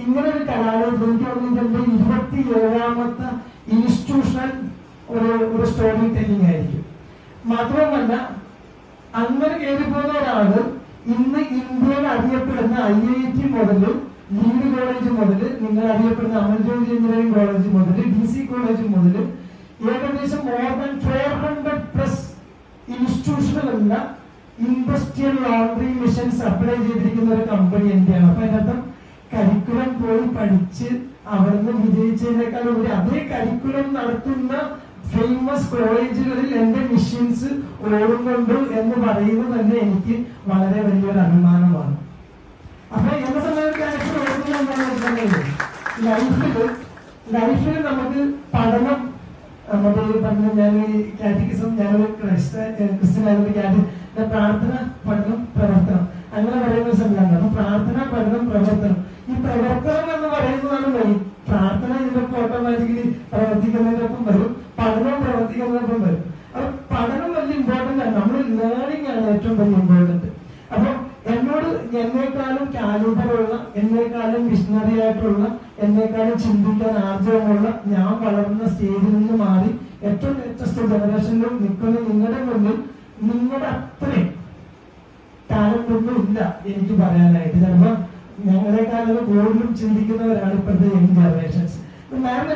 ഇങ്ങനെ ഒരു കലാലയത്തിൽ എനിക്ക് തോന്നുന്നത് 27ാമത്തെ ഇൻസ്റ്റിറ്റ്യൂഷണൽ ഒരു സ്റ്റോറി ടെല്ലിംഗ് ആയിരിക്കും. മാത്രമല്ല അങ്ങനെ കയറിപ്പോകുന്ന ഒരാള് ഇന്ന് ഇന്ത്യയിൽ അറിയപ്പെടുന്ന IIT മുതൽ, ലീഡ് കോളേജ് മുതൽ, നിങ്ങൾ അറിയപ്പെടുന്ന അമൽ ജോർജ് എഞ്ചിനീയറിംഗ് കോളേജ് മുതൽ, DC കോളേജ് മുതൽ ഏകദേശം more than 400+ ഇൻസ്റ്റിറ്റ്യൂഷനുള്ള ഇൻഡസ്ട്രിയൽ ലോണ്ടറി മിഷൻ സപ്ലൈ ചെയ്തിരിക്കുന്ന ഒരു കമ്പനി എന്റെയാണ്. അപ്പൊ അതിനർത്ഥം കരിക്കുലം പോയി പഠിച്ച് അവിടുന്ന് വിജയിച്ചതിനേക്കാൾ ഒരു അതേ കരിക്കുലം നടത്തുന്ന ഫേമസ് കോളേജുകളിൽ എന്റെ മിഷൻസ് ഓടുന്നുണ്ട് എന്ന് പറയുന്നത് തന്നെ എനിക്ക് വളരെ വലിയൊരു അഭിമാനമാണ്. അപ്പൊ എന്നെ സംബന്ധിച്ച് ലൈഫിൽ നമുക്ക് പഠനം, നമ്മുടെ പറഞ്ഞ ഞാൻ കാറ്റഗിസം, ഞാനൊരു ക്രിസ്ത്യൻ ആയതുകൊണ്ട് പ്രാർത്ഥന, പഠനം, പ്രവർത്തനം അങ്ങനെ പറയുന്ന സംഘടന. അപ്പൊ പ്രാർത്ഥന, പഠനം, പ്രവർത്തനം, ഈ പ്രവർത്തനം എന്ന് പറയുന്നതാണ് മെയിൻ. പ്രാർത്ഥന ഇതിനൊക്കെ ഓട്ടോമാറ്റിക്കലി പ്രവർത്തിക്കുന്നതിനൊപ്പം വരും, പഠനവും പ്രവർത്തിക്കുന്നതിനൊപ്പം വരും. അപ്പൊ പഠനം വലിയ ഇമ്പോർട്ടന്റ് ആണ്. നമ്മൾ ലേണിംഗ് ആണ് ഏറ്റവും വലിയ ഇമ്പോർട്ടന്റ്. അപ്പൊ എന്നോട് എന്നെക്കാളും കാലിബറുള്ള, എന്നെക്കാളും വിഷണറി ആയിട്ടുള്ള, എന്നെക്കാളും ചിന്തിക്കാൻ ആർജവമുള്ള, ഞാൻ വളർന്ന സ്റ്റേജിൽ നിന്ന് മാറി ഏറ്റവും ലേറ്റസ്റ്റ് ജനറേഷനിലും നിൽക്കുന്ന നിങ്ങളുടെ മുന്നിൽ നിങ്ങളുടെ അത്രയും ടാലന്റ് ഒന്നും ഇല്ല എനിക്ക് പറയാനായിട്ട്. ചിലപ്പോ ഞങ്ങളെക്കാളും കൂടുതലും ചിന്തിക്കുന്നവരാണ് ഇപ്പോഴത്തെ യങ് ജനറേഷൻസ്. മാം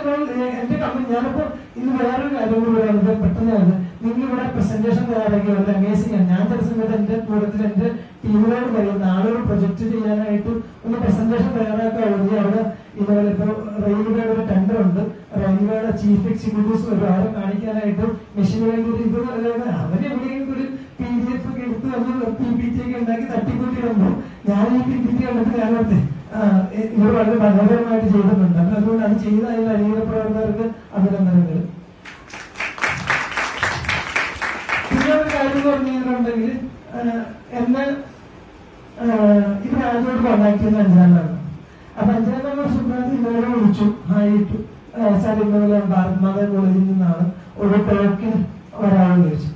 എന്റെ കമ്പനി, ഞാനിപ്പോ ഇന്ന് വേറൊരു കാര്യം കൂടി പറയുന്നത് പെട്ടെന്നാണ്. നിങ്ങൾ ഇവിടെ പ്രസന്റേഷൻ തയ്യാറാക്കി വളരെ അമേസിംഗ് ആണ്. ഞാൻ ചില സമയത്ത് എന്റെ കൂട്ടത്തിൽ എന്റെ ടീമിനോട് പറയും നാളെ ഒരു പ്രൊജക്ട് ചെയ്യാനായിട്ട് ഒന്ന് പ്രസന്റേഷൻ തയ്യാറാക്കാവുന്നത്. അവിടെ ഇതുപോലെ ഇപ്പൊ റെയിൽവേയുടെ ഒരു ടെൻഡർ ഉണ്ട്, റെയിൽവേയുടെ ചീഫ് എക്സിക്യൂട്ടീവ്സ് വരും, അവരെ കാണിക്കാനായിട്ട് മെഷീന് വേണ്ടി ഇത് അവരെവിടെയെങ്കിലും ഒരു PDF ഒക്കെ എടുത്ത് വന്ന് PPT ഒക്കെ ഉണ്ടാക്കി തട്ടിക്കൂട്ടി വന്നു. ഞാൻ ഈ PPT കണ്ടിട്ട് ഞാനോർത്തെ ഇവർ വളരെ മനോഹരമായിട്ട് ചെയ്തിട്ടുണ്ട്. അപ്പൊ അതുകൊണ്ട് അത് ചെയ്ത അതിന്റെ അണിയറ പ്രവർത്തകർക്ക് അഭിനന്ദനങ്ങൾ. പിന്നെ ഒരു കാര്യം എന്ന് പറഞ്ഞിട്ടുണ്ടെങ്കിൽ എന്നെ ഇത് ആദ്യമായിട്ട് കോണ്ടാക്ട് ചെയ്യുന്ന അഞ്ചാനാണ്. അപ്പൊ അഞ്ചാനാണ് സുബ്രാജ് ഇന്നലെ വിളിച്ചു, ഹായിട്ടു സാർ ഇന്നലെ ഭാരത് മാതാ കോളേജിൽ നിന്നാണ് ഒരു ടോക്കിന് വരാമെന്ന് ചോദിച്ചു.